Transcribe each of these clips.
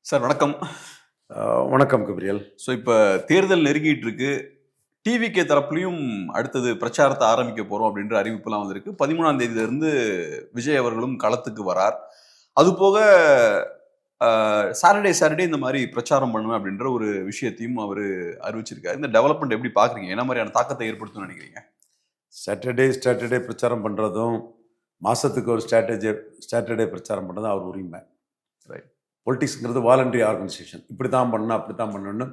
Sir வணக்கம். வணக்கம் Gabriel. So இப்போ தேர்தல் நெருங்கிட்டு இருக்கு. டிவிகே தரப்புலையும் அடுத்தது பிரச்சாரத்தை ஆரம்பிக்க போகிறோம் அப்படின்ற அறிவிப்புலாம் வந்திருக்கு. 13ஆம் தேதியிலிருந்து விஜய் அவர்களும் களத்துக்கு வரார். அது போக சாட்டர்டே இந்த மாதிரி பிரச்சாரம் பண்ணுவேன் அப்படின்ற ஒரு விஷயத்தையும் அவர் அறிவிச்சிருக்காரு. இந்த டெவலப்மெண்ட் எப்படி பார்க்குறீங்க? என்ன மாதிரியான தாக்கத்தை ஏற்படுத்தும்னு நினைக்கிறீங்க? சாட்டர்டே பிரச்சாரம் பண்ணுறதும், மாதத்துக்கு ஒரு சாட்டர்டே பிரச்சாரம் பண்ணுறதும் அவர் உரிமை. ரைட். பொலிட்டிக்ஸ்ங்கிறது வாலண்டரி ஆர்கனைசேஷன். இப்படி தான் பண்ணணும், அப்படி தான் பண்ணணும்னு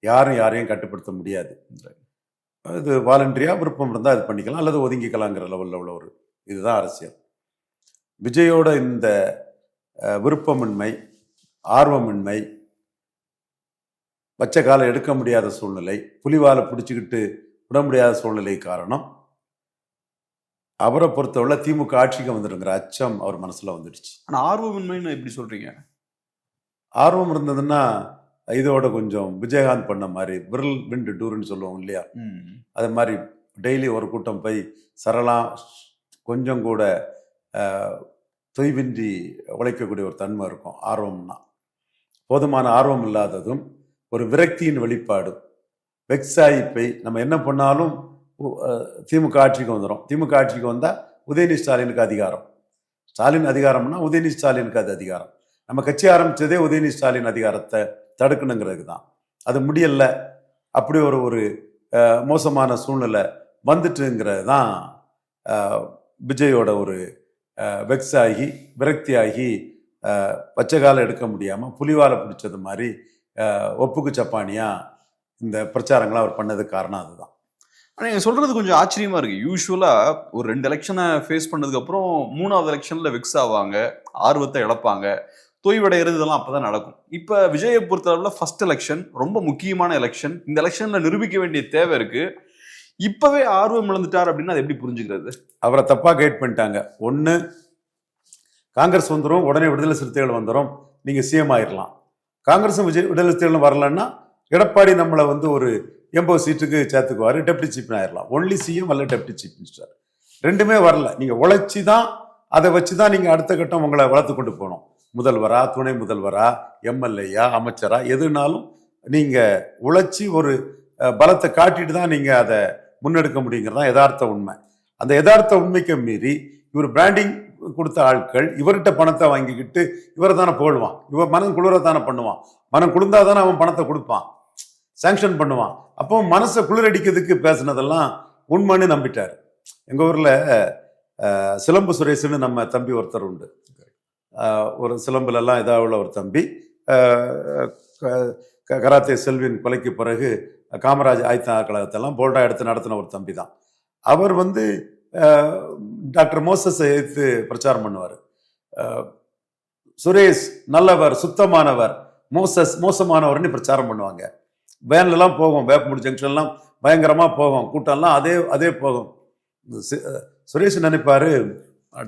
யாரையும் கட்டுப்படுத்த முடியாது. இது வாலண்டரியாக விருப்பம் இருந்தால் அது பண்ணிக்கலாம், அல்லது ஒதுங்கிக்கலாங்கிற லெவலில் உள்ள ஒரு இதுதான் அரசியல். விஜயோட இந்த விருப்பமின்மை, ஆர்வமின்மை, பச்சை காலை எடுக்க முடியாத சூழ்நிலை, புலிவாலை பிடிச்சிக்கிட்டு விட முடியாத சூழ்நிலை காரணம் அவரை பொறுத்தவரை திமுக ஆட்சிக்கு வந்துடுங்கிற அச்சம் அவர் மனசில் வந்துடுச்சு. ஆனால் ஆர்வமின்மைன்னு எப்படி சொல்கிறீங்க? ஆர்வம் இருந்ததுன்னா இதோட கொஞ்சம் விஜயகாந்த் பண்ண மாதிரி விரல் விண்டு டூருன்னு சொல்லுவோம் இல்லையா, அது மாதிரி டெய்லி ஒரு கூட்டம் போய் சரலாம் கொஞ்சம் கூட தொய்வின்றி உழைக்கக்கூடிய ஒரு தன்மை இருக்கும். ஆர்வம்னா போதுமான ஆர்வம் இல்லாததும் ஒரு விரக்தியின் வெளிப்பாடும். வெக்ஸாகி போய் நம்ம என்ன பண்ணாலும் திமுக ஆட்சிக்கு வந்துடும். திமுக ஆட்சிக்கு வந்தால் உதயநிதி ஸ்டாலினுக்கு அதிகாரம். ஸ்டாலின் அதிகாரம்னா உதயநிதி ஸ்டாலினுக்கு அது அதிகாரம். நம்ம கட்சி ஆரம்பித்ததே உதயநிதி ஸ்டாலின் அதிகாரத்தை தடுக்கணுங்கிறதுக்கு தான். அது முடியலை. அப்படி ஒரு மோசமான சூழ்நிலை வந்துட்டுங்கிறது தான் விஜயோட ஒரு வெக்ஸாகி விரக்தியாகி பச்சைக்கால எடுக்க முடியாமல் புலிவாலை பிடிச்சது மாதிரி ஒப்புக்கு சப்பானியாக இந்த பிரச்சாரங்களை அவர் பண்ணதுக்கு காரணம் அதுதான். ஆனால் நீங்கள் சொல்கிறது கொஞ்சம் ஆச்சரியமாக இருக்குது. யூஸ்வலாக ஒரு 2 எலெக்ஷனை ஃபேஸ் பண்ணதுக்கப்புறம் 3ஆவது எலெக்ஷனில் வெக்ஸ் ஆவாங்க, ஆர்வத்தை இழப்பாங்க, தொய்வடைகிறது இதெல்லாம் அப்போ தான் நடக்கும். இப்போ விஜயை பொறுத்தளவில் ஃபர்ஸ்ட் எலெக்ஷன் ரொம்ப முக்கியமான எலெக்ஷன். இந்த எலெக்ஷனில் நிரூபிக்க வேண்டிய தேவை இருக்குது. இப்போவே ஆர்வம் இழந்துட்டார் அப்படின்னா அது எப்படி புரிஞ்சுக்கிறது? அவரை தப்பாக கைட் பண்ணிட்டாங்க. ஒன்று, காங்கிரஸ் வந்துடும், உடனே விடுதலை சிறுத்தைகள் வந்துடும், நீங்கள் சிஎம் ஆயிடலாம். காங்கிரஸும் விடுதலை சிறுத்தைகளும் வரலன்னா எடப்பாடி நம்மளை ஒரு 80 சீட்டுக்கு சேர்த்துக்குவார், டெப்டி சீஃப் ஆயிடலாம். ஒன்லி சிஎம் அல்ல டெப்டி சீஃப் மினிஸ்டர். ரெண்டுமே வரல. நீங்கள் உழைச்சி தான், அதை வச்சு தான் நீங்கள் அடுத்த கட்டம் உங்களை வளர்த்து கொண்டு போகணும். முதல்வரா, துணை முதல்வரா, எம்எல்ஏயா, அமைச்சரா, எதுனாலும் நீங்கள் உழைச்சி ஒரு பலத்தை காட்டிட்டு தான் நீங்கள் அதை முன்னெடுக்க முடியுங்கிறது தான் யதார்த்த உண்மை. அந்த யதார்த்த உண்மைக்கு மீறி இவர் பிராண்டிங் கொடுத்த ஆட்கள் இவர்கிட்ட பணத்தை வாங்கிக்கிட்டு இவரை தானே போடுவான். இவர் மனம் குளிர தானே பண்ணுவான். மனம் குளிர்ந்தா தானே அவன் பணத்தை கொடுப்பான், சாங்ஷன் பண்ணுவான். அப்போ மனசை குளிரடிக்கிறதுக்கு பேசுனதெல்லாம் உண்மைன்னு நம்பிட்டார். எங்கள் ஊரில் சிலம்பு சுரேஷ்னு நம்ம தம்பி ஒருத்தர் உண்டு. ஒரு சிலம்புலெல்லாம் இதாக உள்ள ஒரு தம்பி. கராத்தே செல்வின் கொலைக்கு பிறகு காமராஜ் ஆயுத கழகத்தெல்லாம் போல்டாக எடுத்து நடத்தின ஒரு தம்பி தான். அவர் டாக்டர் மோசஸை எதிர்த்து பிரச்சாரம் பண்ணுவார். சுரேஷ் நல்லவர், சுத்தமானவர், மோசஸ் மோசமானவர்னு பிரச்சாரம் பண்ணுவாங்க. வேன்லாம் போகும், வேப்பமுடி ஜங்ஷன்லாம் பயங்கரமாக போகும், கூட்டம்லாம் அதே போகும். சுரேஷ் நினைப்பாரு,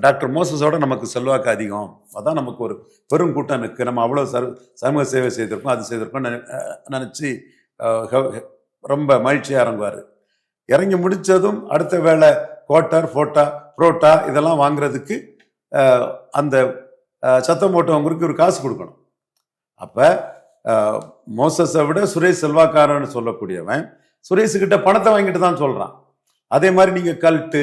டாக்டர் மோசஸோட நமக்கு செல்வாக்கு அதிகம், அதான் நமக்கு ஒரு பெரும் கூட்டம் இருக்குது, நம்ம அவ்வளோ சமூக சேவை செய்திருக்கோம், அது செய்திருக்கோம் நினச்சி ரொம்ப மகிழ்ச்சியாக இறங்குவார். இறங்கி முடித்ததும் அடுத்த வேலை கோட்டர், புரோட்டா இதெல்லாம் வாங்குறதுக்கு அந்த சத்தம் போட்டவங்களுக்கு ஒரு காசு கொடுக்கணும். அப்போ மோசஸை விட சுரேஷ் செல்வாக்காரன்னு சொல்லக்கூடியவன் சுரேஷுக்கிட்ட பணத்தை வாங்கிட்டு தான் சொல்கிறான். அதே மாதிரி நீங்கள் கல்ட்டு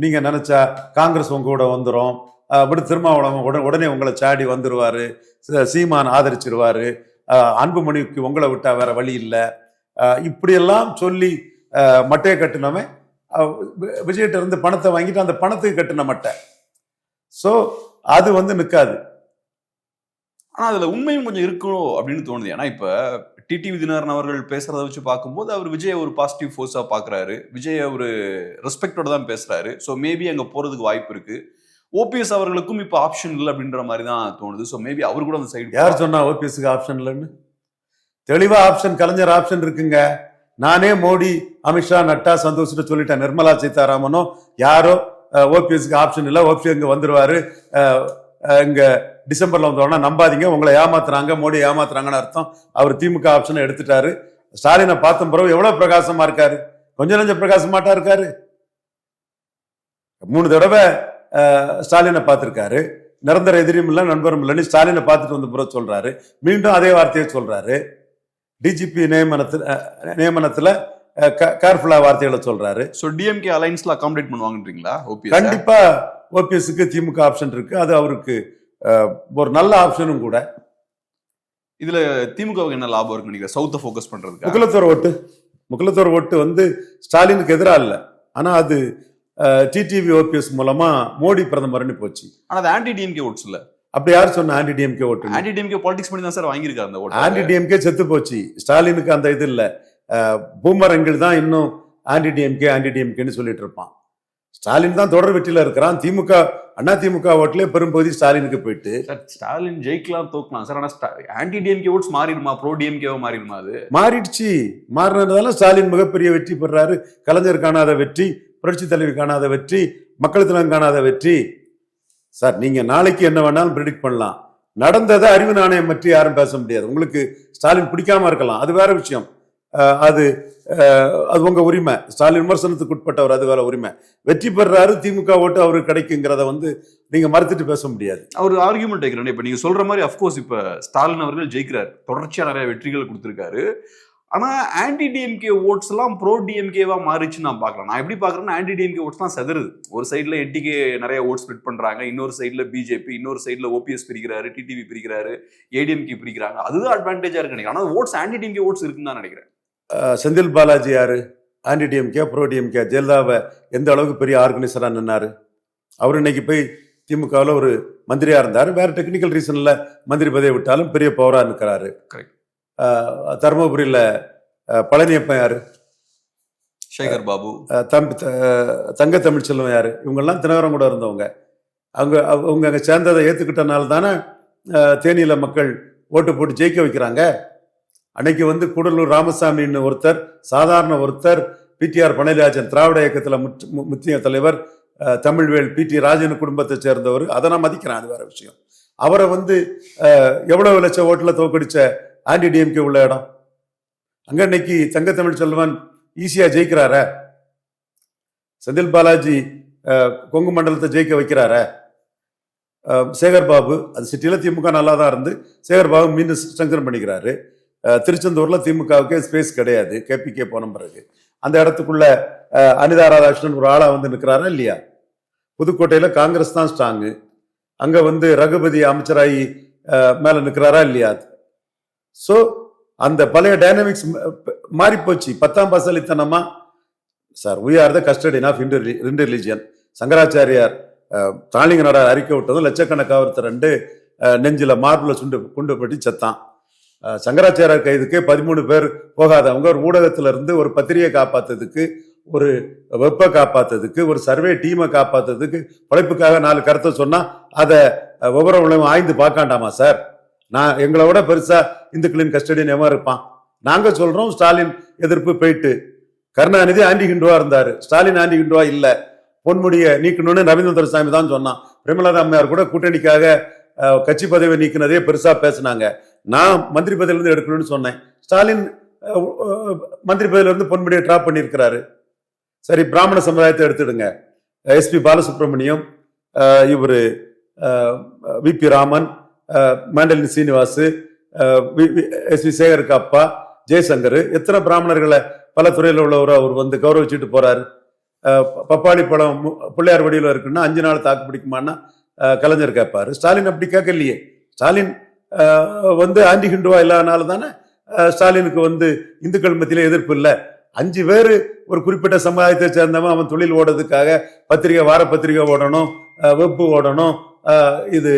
நீங்கள் நினச்சா காங்கிரஸ் உங்க கூட வந்துடும், அப்படி திருமாவளவன் உடனே உங்களை சாடி வந்துடுவார், சீமான் ஆதரிச்சிருவார், அன்புமணிக்கு உங்களை விட்டா வேற வழி இல்லை, இப்படியெல்லாம் சொல்லி மட்டையை கட்டினவன் விஜய்கிட்ட இருந்து பணத்தை வாங்கிட்டு அந்த பணத்துக்கு கட்டின மட்டை. ஸோ அது நிற்காது. ஆனால் அதில் உண்மையும் கொஞ்சம் இருக்கணும் அப்படின்னு தோணுது. ஏன்னா இப்போ டிடிவி தினகரன் அவர்கள் பேசுறதை வச்சு பார்க்கும்போது அவர் விஜயை ஒரு பாசிட்டிவ் ஃபோர்ஸாக பார்க்குறாரு, விஜயை ஒரு ரெஸ்பெக்டோட தான் பேசுறாரு. ஸோ மேபி அங்கே போகிறதுக்கு வாய்ப்பு இருக்கு. ஓபிஎஸ் அவர்களுக்கும் இப்போ ஆப்ஷன் இல்லை அப்படின்ற மாதிரி தான் தோணுது. ஸோ மேபி அவர் கூட அந்த சைடு. யார் சொன்னா ஓபிஎஸ்க்கு ஆப்ஷன் இல்லைன்னு? தெளிவாக ஆப்ஷன், கலைஞர் ஆப்ஷன் இருக்குங்க. நானே மோடி, அமித்ஷா, நட்டா, சந்தோஷ் சொல்லிட்டேன். நிர்மலா சீதாராமனோ யாரோ ஓபிஎஸ்க்கு ஆப்ஷன் இல்லை, ஓபிஎஸ் இங்கே வந்துடுவாரு, இங்கே டிசம்பர்ல வந்தோம்னா நம்பாதீங்க, உங்களை ஏமாத்துறாங்க, மோடி ஏமாத்துறாங்கன்னு அர்த்தம். அவர் திமுக ஆப்ஷனை எடுத்துட்டாரு. ஸ்டாலினை பார்த்த பிறகு எவ்வளவு பிரகாசமா இருக்காரு, கொஞ்சம் நஞ்சம் பிரகாசமாட்டா இருக்காரு. 3 தடவை ஸ்டாலினை பார்த்திருக்காரு. நிரந்தர எதிரியும் இல்லை நண்பரும் இல்லைன்னு ஸ்டாலினை பார்த்துட்டு வந்து பிறகு சொல்றாரு. மீண்டும் அதே வார்த்தையை சொல்றாரு. டிஜிபி நியமனத்துல கேர்ஃபுல்லா வார்த்தைகளை சொல்றாரு. சோ டிஎம்கே அலைன்ஸ்ல அகாமடேட் பண்ணுவாங்கன்றீங்களா? கண்டிப்பா ஓபிஎஸ்க்கு திமுக ஆப்ஷன் இருக்கு. அது அவருக்கு ஒரு நல்ல ஆப்ஷனும் கூட. இதுல திமுகவுக்கு என்ன லாபம் இருக்கு நினைக்கிறேன் சவுத்த ஃபோக்கஸ் பண்றதுக்கு? முக்குலத்தோர் ஓட்டு வந்து ஸ்டாலினுக்கு எதிராக இல்லை. ஆனா அது டிடிவி ஓபிஎஸ் மூலமா மோடி பிரதமர்னு போச்சு. ஆனா அது ஆன்டி டிஎம்கே ஓட்ஸ் இல்ல. அப்படி யார் சொன்ன ஆன்டி டிஎம்கே ஓட்டு? ஆன்டி டிஎம்கே பாலிடிக்ஸ் பண்ணி தான் சார் வாங்கியிருக்காரு அந்த ஓட்டு. ஆன்டி டிஎம்கே செத்து போச்சு. ஸ்டாலினுக்கு அந்த இது இல்ல. பூமரங்கள் தான் இன்னும் ஆன்டி டிஎம்கேன்னு சொல்லிட்டு இருப்பான். ஸ்டாலின் தான் தொடர் வெற்றியில இருக்கிறான். அதிமுக ஓட்டுல பெரும்பகுதி ஸ்டாலினுக்கு போயிட்டு. ஸ்டாலின் ஜெயிக்கலாம் தோக்கலாம் சார். ஆனா ஆன்டி டிஎம்கே ஓட்ஸ் மாறிடுமா? ப்ரோ டிஎம்கேவா மாறிடுமா? அது மாறிடுச்சு. மாறினதால ஸ்டாலின் மிகப்பெரிய வெற்றி பெறாரு. கலைஞர் காணாத வெற்றி, புரட்சி தலைவி காணாத வெற்றி, மக்கள் தினம் காணாத வெற்றி. சார் நீங்க நாளைக்கு என்ன வேணாலும் ப்ரெடிக்ட் பண்ணலாம். நடந்ததை அறிவு நாணயம் பற்றி யாரும் பேச முடியாது. உங்களுக்கு ஸ்டாலின் பிடிக்காம இருக்கலாம், அது வேற விஷயம். அது உங்க உரிமை. ஸ்டாலின் விமர்சனத்துக்கு உட்பட்டவர், அது வேற உரிமை. வெற்றி பெறாரு, திமுக ஓட்டு அவருக்கு கிடைக்குங்கிறத வந்து நீங்க மறுத்துட்டு பேச முடியாது. அவர் ஆர்கியூமெண்ட் வைக்கிறேன். இப்ப நீங்க சொல்ற மாதிரி அப்கோர்ஸ் இப்ப ஸ்டாலின் அவர்கள் ஜெயிக்கிறார், தொடர்ச்சியா நிறைய வெற்றிகள் கொடுத்திருக்காரு. ஆனா ஆன்டி டிஎம்கே ஓட்ஸ் எல்லாம் ப்ரோ டிஎம்கேவா மாறிச்சு நான் பாக்கலாம். நான் எப்படி பாக்குறேன்னா ஆன்டி டிஎம்கே ஓட்ஸ் தான் செதறுது. ஒரு சைட்ல என்டிகே நிறைய ஓட்ஸ் ஸ்பிளிட் பண்றாங்க, இன்னொரு சைட்ல பிஜேபி, இன்னொரு சைட்ல ஓபிஎஸ் பிரிக்கிறாரு, டிடிவி பிரிக்கிறாரு, ஏடிஎம்கே பிரிக்கிறாங்க. அதுதான் அட்வான்டேஜா இருக்கு நினைக்கிறேன். ஆனா ஓட்ஸ் ஆன்டி டிஎம்கே ஓட்ஸ் இருக்குன்னு தான் நினைக்கிறேன். செந்தில் பாலாஜி யாரு? Anti DMK bro DMK. ஜெயலலிதாவை எந்த அளவுக்கு பெரிய ஆர்கனைசரா நின்னாரு. அவர் இன்னைக்கு போய் திமுகவில் ஒரு மந்திரியா இருந்தாரு. வேற டெக்னிக்கல் ரீசன்ல மந்திரி பதவியை விட்டாலும் பெரிய பவரா இருக்கிறாரு. தருமபுரியில பழனியப்பன் யாரு? சேகர் பாபு. தங்க தமிழ்ச்செல்வன் யாரு? இவங்கெல்லாம் தினகரன் கூட இருந்தவங்க. அவங்க அங்க சேர்ந்ததை ஏத்துக்கிட்டனால தானே தேனியில மக்கள் ஓட்டு போட்டு ஜெயிக்க வைக்கிறாங்க. அன்னைக்கு வந்து கூடலூர் ராமசாமின்னு ஒருத்தர், சாதாரண ஒருத்தர், பிடிஆர் பழனிராஜன் திராவிட இயக்கத்துல முத்திய தலைவர், தமிழ்வேல் பிடி ராஜன் குடும்பத்தை சேர்ந்தவர். அதை நான் மதிக்கிறேன், அது வேற விஷயம். அவரை வந்து எவ்வளவு லட்சம் ஓட்டுல தோக்கடிச்ச ஆன்டி டிஎம்கே உள்ள இடம். அங்க இன்னைக்கு தங்க தமிழ் செல்வன் ஈஸியா ஜெயிக்கிறார. செந்தில் பாலாஜி கொங்கு மண்டலத்தை ஜெயிக்க வைக்கிறார. சேகர் பாபு, அது சிட்டியில திமுக நல்லா தான் இருந்து சேகர் பாபு மீண்டும் ஸ்ட்ரெங்தன் பண்ணிக்கிறாரு. திருச்செந்தூர்ல திமுகவுக்கே ஸ்பேஸ் கிடையாது, கேபிகே போன பிறகு. அந்த இடத்துக்குள்ள அனிதா ராதாகிருஷ்ணன் ஒரு ஆளா வந்து நிற்கிறாரா இல்லையா? புதுக்கோட்டையில காங்கிரஸ் தான் ஸ்ட்ராங்கு. அங்க வந்து ரகுபதி அமைச்சராகி மேல நிற்கிறாரா இல்லையா? சோ அந்த பழைய டைனமிக்ஸ் மாறி போச்சு. 10ஆம் பசலித்தனமா sir we are the custodian of Hindu religion. சங்கராச்சாரியார் தாளிங்க நாடார் அறிக்கை விட்டதும் லட்சக்கணக்காக ஒருத்தர் ரெண்டு நெஞ்சில மார்பிள குண்டு பட்டி செத்தான். சங்கராச்சாரியார் கைதுக்கே 13 பேர் போகாதவங்க ஒரு ஊடகத்துல இருந்து ஒரு பத்திரிகை காப்பாத்துறதுக்கு, ஒரு வெப்ப காப்பாத்துறதுக்கு, ஒரு சர்வே டீமை காப்பாத்துறதுக்கு, படைப்புக்காக 4 கருத்தை சொன்னா அதை விவரம் ஆய்ந்து பார்க்காண்டாமா சார்? நான் எங்களை விட பெருசா இந்துக்களின் கஸ்டடியன் எவன் இருப்பான்? நாங்க சொல்றோம் ஸ்டாலின் எதிர்ப்பு போயிட்டு. கருணாநிதி ஆண்டி ஹிண்டுவா இருந்தாரு, ஸ்டாலின் ஆண்டி ஹிண்டுவா இல்ல. பொன்முடியை நீக்கணும்னு ரவீந்திர சாமி தான் சொன்னான். பிரேமலதா அம்மையார் கூட கூட்டணிக்காக கட்சி பதவி நீக்கினதே பெருசா பேசினாங்க. நான் மந்திரி பதவியிலிருந்து எடுக்கணும்னு சொன்னேன். ஸ்டாலின் மந்திரி பதவியிலிருந்து பொன்முடியை டிராப் பண்ணியிருக்கிறாரு. சரி, பிராமண சமுதாயத்தை எடுத்துடுங்க. எஸ்பி பாலசுப்ரமணியம், இவரு V P Raman, mandolin Srinivas, S V சேகருக்கு அப்பா ஜெய்சங்கர், எத்தனை பிராமணர்களை பல துறையில் உள்ளவர் அவர் வந்து கௌரவிச்சுட்டு போறாரு. பப்பாளி பழம் பிள்ளையார் வடிவில் இருக்குன்னா 5 நாள் தாக்கு பிடிக்குமான்னா கலைஞர் கேட்பாரு. ஸ்டாலின் அப்படி கேட்கலையே. ஸ்டாலின் வந்து ஆண்டி ஹிண்டுவா இல்லாதனால தானே ஸ்டாலினுக்கு வந்து இந்துக்கள் மத்தியில எதிர்ப்பு இல்லை. 5 பேர் ஒரு குறிப்பிட்ட சமுதாயத்தை சேர்ந்தவன் அவன் தொழில் ஓடுறதுக்காக பத்திரிகை, வார பத்திரிகை ஓடணும், வெப்பு ஓடணும், இது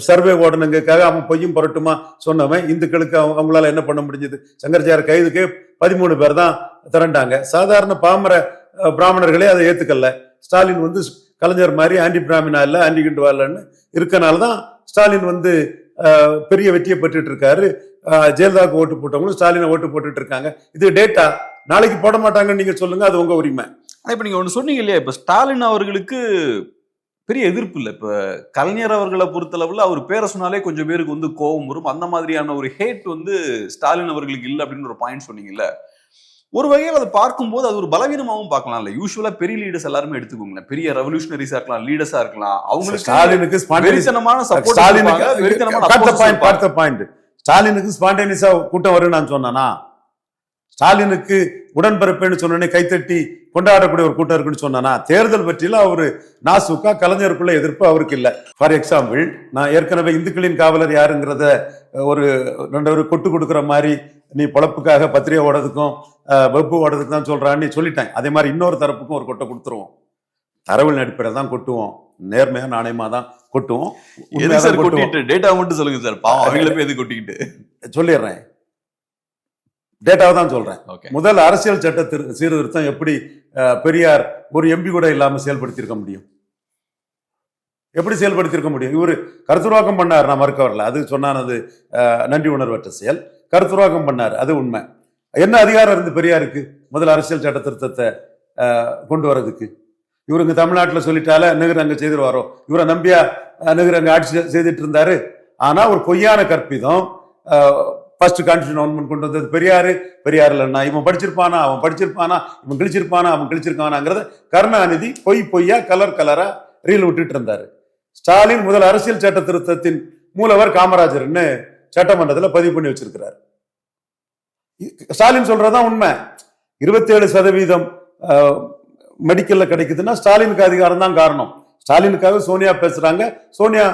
சர்வே ஓடணுங்கிறதுக்காக அவன் பொய்யும் புரட்டுமா சொன்னவன் இந்துக்களுக்கு அவங்களால என்ன பண்ண முடிஞ்சது? சங்கராச்சாரிய கைதுக்கு 13 பேர் தான் திரண்டாங்க. சாதாரண பாமர பிராமணர்களே அதை ஏத்துக்கல. ஸ்டாலின் வந்து கலைஞர் மாதிரி ஆண்டி பிராமினா இல்ல, ஆண்டி கிண்டுவா இல்லைன்னு இருக்கனால்தான் ஸ்டாலின் வந்து பெரிய வெற்றியை பெற்றுட்டு இருக்காரு. ஜெயலலிதாவுக்கு ஓட்டு போட்டவங்களும் ஸ்டாலினை ஓட்டு போட்டுட்டு இருக்காங்க. இது டேட்டா. நாளைக்கு போட மாட்டாங்கன்னு நீங்க சொல்லுங்க, அது உங்க உரிமை. இப்ப நீங்க ஒண்ணு சொன்னீங்க இல்லையா, இப்ப ஸ்டாலின் அவர்களுக்கு பெரிய எதிர்ப்பு இல்லை. இப்ப கலைஞர் அவர்களை பொறுத்தளவுல அவர் பேரை சொன்னாலே கொஞ்சம் பேருக்கு வந்து கோபம் வரும். அந்த மாதிரியான ஒரு ஹேட் வந்து ஸ்டாலின் அவர்களுக்கு இல்லை அப்படின்னு ஒரு பாயிண்ட் சொன்னீங்கல்ல. ஒரு வகையில் அதை பார்க்கும்போது அது ஒரு பலவீனமாகவும் பார்க்கலாம்ல. யூஸ்வலா பெரிய லீடர்ஸ் எல்லாருமே எடுத்துக்கோங்களேன், பெரிய ரெவல்யூஷனரிஸா இருக்கலாம், லீடர்ஸா இருக்கலாம், அவங்களுக்கு ஸ்டாலினுக்கு வெறித்தனமான பாயிண்ட். ஸ்டாலினுக்கு ஸ்பான்டேனியஸா கூட்டம் வரும்னு நான் சொன்னானா? ஸ்டாலினுக்கு உடன்பிறப்புன்னு சொன்னோடனே கைத்தட்டி கொண்டாடக்கூடிய ஒரு கூட்டம் இருக்குன்னு சொன்னானா? தேர்தல் பற்றியில அவரு நாசுக்கா கலைஞருக்குள்ள எதிர்ப்பு அவருக்கு இல்லை. ஃபார் எக்ஸாம்பிள், நான் ஏற்கனவே இந்துக்களின் காவலர் யாருங்கிறத ஒரு 2 கொட்டு கொடுக்குற மாதிரி நீ பொழப்புக்காக பத்திரிகை ஓடுறதுக்கும் வெப்பு ஓடுறதுக்கு தான் சொல்றான்னு சொல்லிட்டேன். அதே மாதிரி இன்னொரு தரப்புக்கும் ஒரு கொட்டை கொடுத்துருவோம். தரவுகள் அடிப்படையில் தான் கொட்டுவோம், நேர்மையா நாணயமா தான் கொட்டுவோம். டேட்டா மட்டும் சொல்லுங்க சார், அவங்கள போய் எது கொட்டிக்கிட்டு சொல்லிடுறேன். டேட்டாவை தான் சொல்றேன். முதல் அரசியல் சட்ட சீர்திருத்தம் எப்படி பெரியார் ஒரு எம்பி கூட இல்லாம செயல்படுத்தியிருக்க முடியும்? எப்படி செயல்படுத்தியிருக்க முடியும்? இவரு கருத்துருவாக்கம் பண்ணார், நான் மறுக்க வரல, அது சொன்னானது நன்றி உணர்வற்ற செயல். கருத்துருவாக்கம் பண்ணார், அது உண்மை. என்ன அதிகாரம் இருந்து பெரியாருக்கு முதல் அரசியல் சட்ட திருத்தத்தை கொண்டு வர்றதுக்கு? இவருங்க தமிழ்நாட்டில் சொல்லிட்டால நெஹ்ரு அங்க செய்திருவாரோ? இவரை நம்பியா நெஹ்ரு அங்க ஆட்சி செய்துட்டு இருந்தாரு? ஆனா ஒரு பொய்யான கற்பிதம் ஃபர்ஸ்ட் கான்ஸ்டிடியூஷன் கொண்டு வந்தது பெரியாரு. பெரியார் இல்லைன்னா இவன் படிச்சிருப்பானா, அவன் படிச்சிருப்பானா, இவன் கிழிச்சிருப்பானா, அவன் கிழிச்சிருக்கானாங்கிறத கருணாநிதி பொய்யா கலரா ரீல் விட்டுட்டு இருந்தாரு. ஸ்டாலின் முதல் அரசியல் சட்ட திருத்தத்தின் மூலவர் காமராஜர்னு சட்டமன்றத்தில் பதிவு பண்ணி வச்சிருக்கிறார். ஸ்டாலின் சொல்றதான் உண்மை. 27% மெடிக்கல்ல கிடைக்குதுன்னா ஸ்டாலினுக்கு அதிகாரம் தான் காரணம். ஸ்டாலினுக்காக சோனியா பேசுறாங்க, சோனியா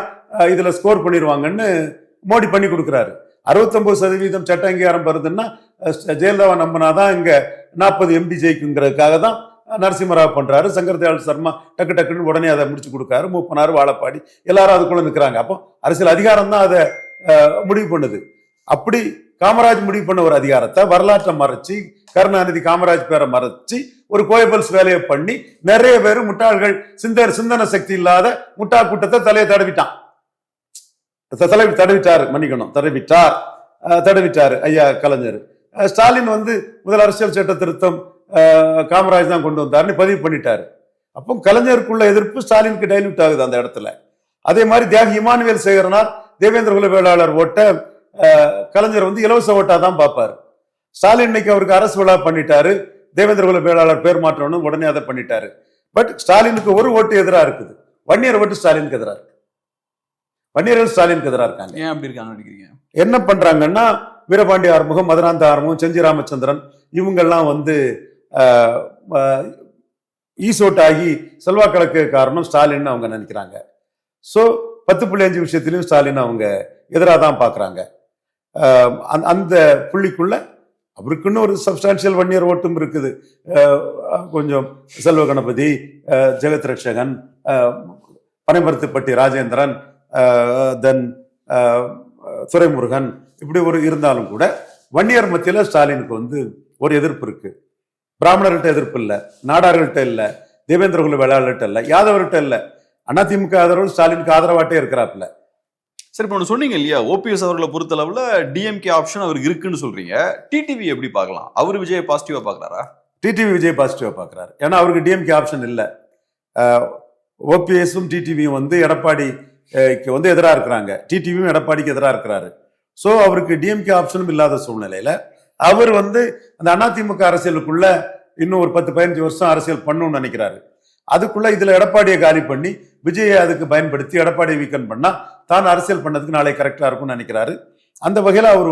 இதுல ஸ்கோர் பண்ணிடுவாங்கன்னு மோடி பண்ணி கொடுக்குறாரு. 69% சட்ட அங்கீகாரம் வருதுன்னா ஜெயலலிதாவை நம்பினாதான் இங்க 40 MD ஜெயிக்குங்கிறதுக்காக தான் நரசிம்மராவ் பண்றாரு. சங்கர் தயாள் சர்மா டக்குன்னு உடனே அதை முடிச்சு கொடுக்காரு. மூப்பனார், வாழப்பாடி எல்லாரும் அதுக்குள்ள நிற்கிறாங்க. அப்போ அரசியல் அதிகாரம் தான் அதை முடிவு பண்ணுது. அப்படி காமராஜ் முடிவு பண்ண ஒரு அதிகாரத்தை வரலாற்றை மறைச்சு, கருணாநிதி காமராஜ் பேரை மறைச்சு ஒரு கோயபல்ஸ் வேலையை பண்ணி நிறைய பேர் முட்டாள்கள், சிந்தன சக்தி இல்லாத முட்டா கூட்டத்தை தலையை தடவிட்டான். தடவிட்டார் ஐயா கலைஞர். ஸ்டாலின் முதல் அரசியல் சட்ட திருத்தம் காமராஜ் தான் கொண்டு வந்தாருன்னு பதிவு பண்ணிட்டாரு. அப்போ கலைஞருக்குள்ள எதிர்ப்பு ஸ்டாலினுக்கு டைல்யூட் ஆகுது அந்த இடத்துல. அதே மாதிரி தியாகி இமானுவேல் சேகரனார் தேவேந்திர குல வேளாளர் ஓட்ட கலைஞர் இலவச ஓட்டா தான் பார்ப்பாரு. ஸ்டாலின் இன்னைக்கு அவருக்கு அரசு விழா பண்ணிட்டாரு, தேவேந்திர குல வேளாளர் பேர் மாற்றணும் உடனே அதை பண்ணிட்டாரு. பட் ஸ்டாலினுக்கு ஒரு ஓட்டு எதிராக இருக்குது, வன்னியர் ஓட்டு ஸ்டாலினுக்கு எதிராக இருக்கு. வன்னியர்கள் ஸ்டாலினுக்கு எதிராக இருக்காங்க. ஏன் அப்படி இருக்காங்க? என்ன பண்றாங்கன்னா, வீரபாண்டி ஆறுமுகம், மதுராந்த ஆறுமுகம், செஞ்சி ராமச்சந்திரன் இவங்கெல்லாம் ஈசோட் ஆகி செல்வாக்கடக்கு காரணம் ஸ்டாலின் அவங்க நினைக்கிறாங்க. ஸோ 10.5 விஷயத்திலையும் ஸ்டாலின் அவங்க எதிராக தான் பார்க்குறாங்க. அந்த புள்ளிக்குள்ள அவருக்குன்னு ஒரு சப்ஸ்டான்சியல் வன்னியர் ஓட்டும் இருக்குது. கொஞ்சம் செல்வ கணபதி, ஜெகத் ரட்சகன், பனைமரத்துப்பட்டி ராஜேந்திரன், தென் துரைமுருகன், இப்படி ஒரு இருந்தாலும் கூட வன்னியர் மத்தியில ஸ்டாலினுக்கு ஒரு எதிர்ப்பு இருக்கு. பிராமணர்கிட்ட எதிர்ப்பு இல்லை, நாடார்கள்ட்ட இல்லை, தேவேந்திர குல வேளாளர்கிட்ட இல்லை, யாதவர்கிட்ட இல்லை. அதிமுக ஆதரவு ஸ்டாலினுக்கு ஆதரவாட்டே இருக்கிறாப்ல. சரி, இப்போ ஒன்று சொன்னீங்க இல்லையா, ஓபிஎஸ் அவர்களை பொறுத்தளவுல டிஎம்கே ஆப்ஷன் அவருக்கு இருக்குன்னு சொல்றீங்க. டிடிவி எப்படி பார்க்கலாம்? அவர் விஜய் பாசிட்டிவா பார்க்கறாரா? டிடிவி விஜய் பாசிட்டிவா பார்க்கறாரு. ஏன்னா அவருக்கு டிஎம்கே ஆப்ஷன் இல்லை. ஓபிஎஸும் டிடிவியும் எடப்பாடிக்கு எதிராக இருக்கிறாங்க, டிடிவியும் எடப்பாடிக்கு எதிராக இருக்கிறாரு. ஸோ அவருக்கு டிஎம்கே ஆப்ஷனும் இல்லாத சூழ்நிலையில அவர் அந்த அதிமுக அரசியலுக்குள்ள இன்னும் ஒரு 10-15 வருஷம் அரசியல் பண்ணணும்னு நினைக்கிறாரு. அதுக்குள்ள இதுல எடப்பாடியை காலி பண்ணி விஜயை அதுக்கு பயன்படுத்தி எடப்பாடியை வீக்கன் பண்ணா தான் அரசியல் பண்ணதுக்கு நாளை கரெக்டா இருக்கும்னு நினைக்கிறாரு. அந்த வகையில அவர்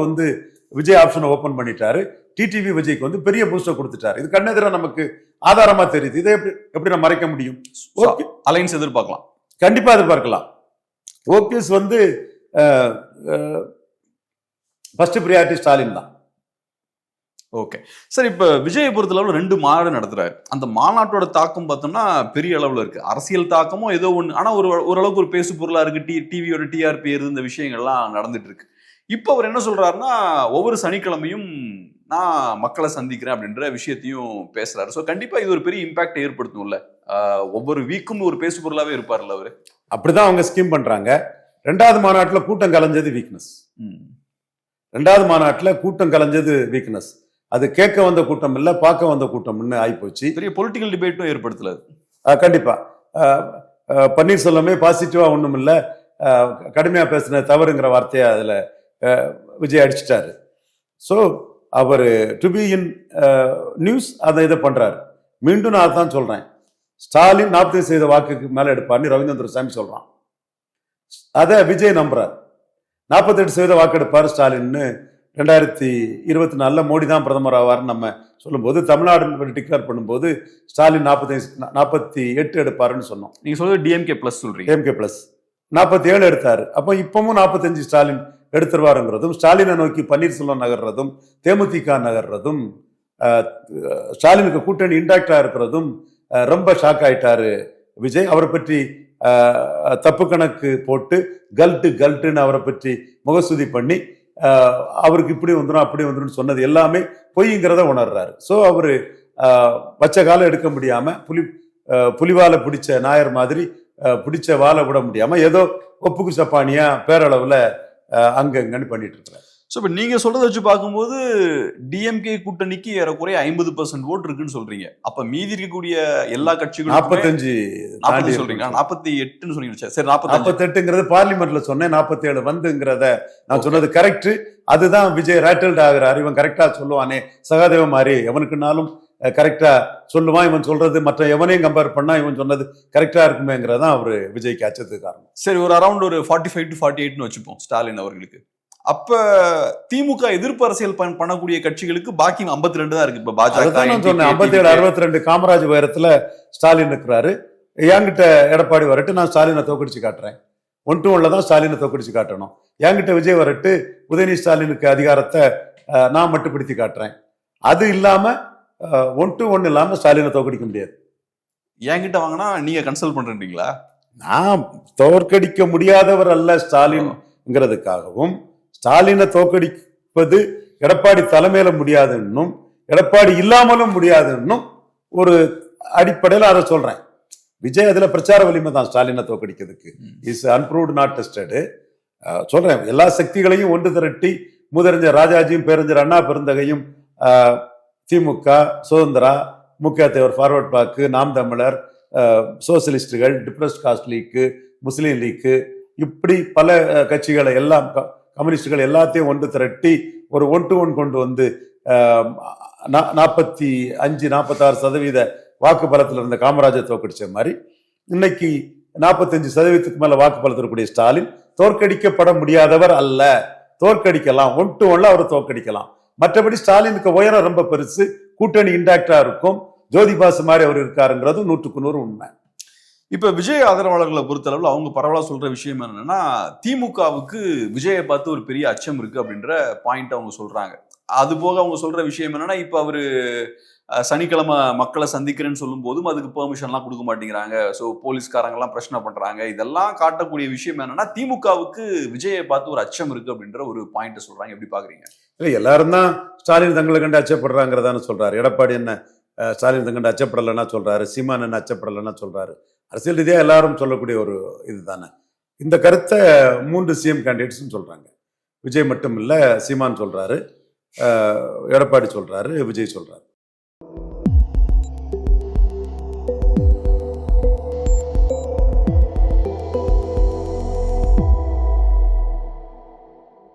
விஜய் ஆப்ஷனை ஓபன் பண்ணிட்டாரு. டிடிவி விஜய்க்கு பெரிய பூஸ்டர் கொடுத்துட்டாரு. இது கண்ணெதிரா நமக்கு ஆதாரமா தெரியுது. இதை எப்படி நம்ம மறைக்க முடியும்? அலைன்ஸ் எதிர்பார்க்கலாம், கண்டிப்பா எதிர்பார்க்கலாம். ஓபிஎஸ் ஃபர்ஸ்ட் பிரியாரிட்டி ஸ்டாலின் தான். ஓகே சார், இப்ப விஜயை பொறுத்தளவுல 2 மாநாடு நடத்துறாரு. அந்த மாநாட்டோட தாக்கம் பார்த்தோம்னா பெரிய அளவுல இருக்கு. அரசியல் தாக்கமும் ஏதோ ஒண்ணு, ஆனா ஓரளவுக்கு ஒரு பேசு பொருளா இருக்கு. டிவியோட டிஆர்பி ஏறுது, இந்த விஷயங்கள்லாம் நடந்துட்டு இருக்கு. இப்ப அவர் என்ன சொல்றாருன்னா, ஒவ்வொரு சனிக்கிழமையும் நான் மக்களை சந்திக்கிறேன் அப்படின்ற விஷயத்தையும் பேசுறாரு. ஸோ கண்டிப்பா இது ஒரு பெரிய இம்பாக்ட் ஏற்படுத்தும்ல. ஒவ்வொரு வீக்கும் ஒரு பேசு பொருளாவே இருப்பார்ல அவரு. அப்படிதான் அவங்க ஸ்கீம் பண்றாங்க. 2வது மாநாட்டுல கூட்டம் கலைஞ்சது வீக்னஸ். 2வது மாநாட்டுல கூட்டம் கலைஞ்சது வீக்னஸ். அது கேட்க வந்த கூட்டம் இல்ல, பார்க்க வந்த கூட்டம்னு ஆயிப்போச்சு. பெரிய பொலிட்டிக்கல் டிபேட்டும் ஏற்படுத்தல. கண்டிப்பா பன்னீர்செல்வமே பாசிட்டிவா ஒண்ணும் இல்ல, கடுமையா பேசின தவறுங்கிற வார்த்தையை அதுல விஜய் அடிச்சிட்டாரு. ஸோ அவர் டு பி இன் நியூஸ் அதை இதை பண்றாரு. மீண்டும் நான் அதான் சொல்றேன், ஸ்டாலின் 45% வாக்குக்கு மேல எடுப்பார்னு ரவீந்திர சாமி சொல்றான். அதை விஜய் நம்புறார். 48% வாக்கு எடுப்பார் ஸ்டாலின்னு 2024 மோடி தான் பிரதமர் ஆவார்னு நம்ம சொல்லும்போது, தமிழ்நாடு டிக்ளேர் பண்ணும்போது ஸ்டாலின் 48 எடுப்பாருன்னு சொன்னோம். நீங்க சொல்றது டிஎம்கே பிளஸ் சொல்றீங்க. டிஎம்கே பிளஸ் 47 எடுத்தாரு. அப்போ இப்பவும் 45 ஸ்டாலின் எடுத்துருவாருங்கிறதும், ஸ்டாலினை நோக்கி பன்னீர்செல்வம் நகர்றதும், தேமுதிக நகர்றதும், ஸ்டாலினுக்கு கூட்டணி இன்டாக்டா இருக்கிறதும் ரொம்ப ஷாக் ஆயிட்டாரு விஜய். அவரை பற்றி தப்பு கணக்கு போட்டு கல்ட்டுன்னு அவரை பற்றி முகஸ்துதி பண்ணி அவருக்கு இப்படி வந்துடும் அப்படி வந்துடும் சொன்னது எல்லாமே பொய்ங்கிறத உணர்றாரு. ஸோ அவரு வச்ச காலம் எடுக்க முடியாம புலிவாலை பிடிச்ச நாயர் மாதிரி பிடிச்ச வாழை விட முடியாம ஏதோ ஒப்புக்கு சப்பானியா பேரளவுல அங்கங்கன்னு பண்ணிட்டு இருக்கிறார். ஸோ இப்போ நீங்க சொல்றதை வச்சு பார்க்கும்போது டிஎம்கே கூட்டணிக்கு ஏறக்குறைய 50% ஓட்டு இருக்குன்னு சொல்றீங்க. அப்ப மீதி இருக்கக்கூடிய எல்லா கட்சிகளும் 45 சொல்றீங்க. 48 சொன்னீங்க. சரி, 48ங்கிறது பார்லிமெண்ட்ல சொன்னேன். 47 வந்துங்கிறத நான் சொன்னது கரெக்ட். அதுதான் விஜய் ரேட்டல்ட் ஆகிறார். இவன் கரெக்டா சொல்லுவானே, சகாதேவ மாதிரி எவனுக்குனாலும் கரெக்டா சொல்லுவான். இவன் சொல்றது மற்ற எவனையும் கம்பேர் பண்ணா இவன் சொன்னது கரெக்டா இருக்குமேங்கிறதான் அவரு விஜய்க்கு அச்சத்துக்கு காரணம். சரி, ஒரு அரௌண்ட் ஒரு 45 to 48 வச்சுப்போம் ஸ்டாலின் அவர்களுக்கு. அப்ப திமுக எதிர்ப்பு அரசியல் பண்ணக்கூடிய கட்சிகளுக்கு பாக்கி 52 தான் இருக்கு. இப்ப பாஜக 57 62 காமராஜ் உயரத்துல ஸ்டாலின் இருக்கிறாரு. என்கிட்ட எடப்பாடி வரட்டு, நான் ஸ்டாலினை தோக்கடிச்சு காட்டுறேன். 1-1 தான் ஸ்டாலினை தோக்கடிச்சு காட்டணும். என்கிட்ட விஜய் வரட்டு, உதயநிதி ஸ்டாலினுக்கு அதிகாரத்தை நான் மட்டுப்படுத்தி காட்டுறேன். அது இல்லாம 1-1 இல்லாம ஸ்டாலினை தோக்கடிக்க முடியாது. என்கிட்ட வாங்கினா நீங்க கன்சல்ட் பண்றீங்களா? நான் தோற்கடிக்க முடியாதவர் அல்ல ஸ்டாலின்ங்கிறதுக்காகவும், ஸ்டாலினை தோற்கடிப்பது எடப்பாடி தலைமையில முடியாதுன்னும் எடப்பாடி இல்லாமலும் முடியாதுன்னும் ஒரு அடிப்படையில் அதை சொல்றேன். விஜய் அதுல பிரச்சார வலிமை தான் ஸ்டாலினை தோற்கடிக்கிறதுக்கு. Is unproved not tested. சொல்றேன், எல்லா சக்திகளையும் ஒன்று திரட்டி மூதறிஞர் ராஜாஜியும் பேரறிஞர் அண்ணா பெருந்தகையும் திமுக, சுதந்திரா, முக்கிய தேவர், ஃபார்வர்ட் பாக்கு, நாம் தமிழர், சோசியலிஸ்டுகள், டிப்ரெஸ்ட் காஸ்ட் லீக்கு, முஸ்லீம் லீக்கு, இப்படி பல கட்சிகளை எல்லாம், கம்யூனிஸ்டுகள் எல்லாத்தையும் ஒன்று திரட்டி ஒரு 1-1 கொண்டு வந்து 45-46% வாக்கு பலத்தில் இருந்த காமராஜர் தோற்கடிச்ச மாதிரி இன்னைக்கு 45% மேல வாக்கு பலத்திற்குரிய ஸ்டாலின் தோற்கடிக்கப்பட முடியாதவர் அல்ல. தோற்கடிக்கலாம், 1-1 அவர் தோற்கடிக்கலாம். மற்றபடி ஸ்டாலினுக்கு உயரம் ரொம்ப பெருசு, கூட்டணி இன்டாக்டா இருக்கும், ஜோதிபாசு மாதிரி அவர் இருக்காருங்கிறது 100% உண்மை. இப்ப விஜய் ஆதரவாளர்களை பொறுத்தளவுல அவங்க பரவலா சொல்ற விஷயம் என்னன்னா, திமுகவுக்கு விஜயை பார்த்து ஒரு பெரிய அச்சம் இருக்கு அப்படின்ற பாயிண்ட் அவங்க சொல்றாங்க. அது போக அவங்க சொல்ற விஷயம் என்னன்னா, இப்ப அவரு சனிக்கிழமை மக்களை சந்திக்கிறேன்னு சொல்லும் போதும் அதுக்கு பெர்மிஷன்லாம் கொடுக்க மாட்டேங்கிறாங்க. ஸோ போலீஸ்காரங்க எல்லாம் பிரச்சனை பண்றாங்க. இதெல்லாம் காட்டக்கூடிய விஷயம் என்னன்னா, திமுகவுக்கு விஜயை பார்த்து ஒரு அச்சம் இருக்கு அப்படின்ற ஒரு பாயிண்ட் சொல்றாங்க. எப்படி பாக்குறீங்க? எல்லாரும் தான் ஸ்டாலின் தங்களை கண்டு அச்சப்படுறாங்கிறதான சொல்றாரு. எடப்பாடி என்ன ஸ்டாலின் தங்கண்டு அச்சப்படலைன்னா சொல்றாரு, சீமான் என்ன அச்சப்படலைன்னா சொல்றாரு. அரசியல் ரீதியா எல்லாரும் சொல்லக்கூடிய ஒரு இதுதானே. இந்த கருத்தை 3 சிஎம் கேண்டிடேட்ஸ் சொல்றாங்க. விஜய் மட்டும் இல்ல, சீமான் சொல்றாரு, எடப்பாடி சொல்றாரு, விஜய் சொல்றாரு.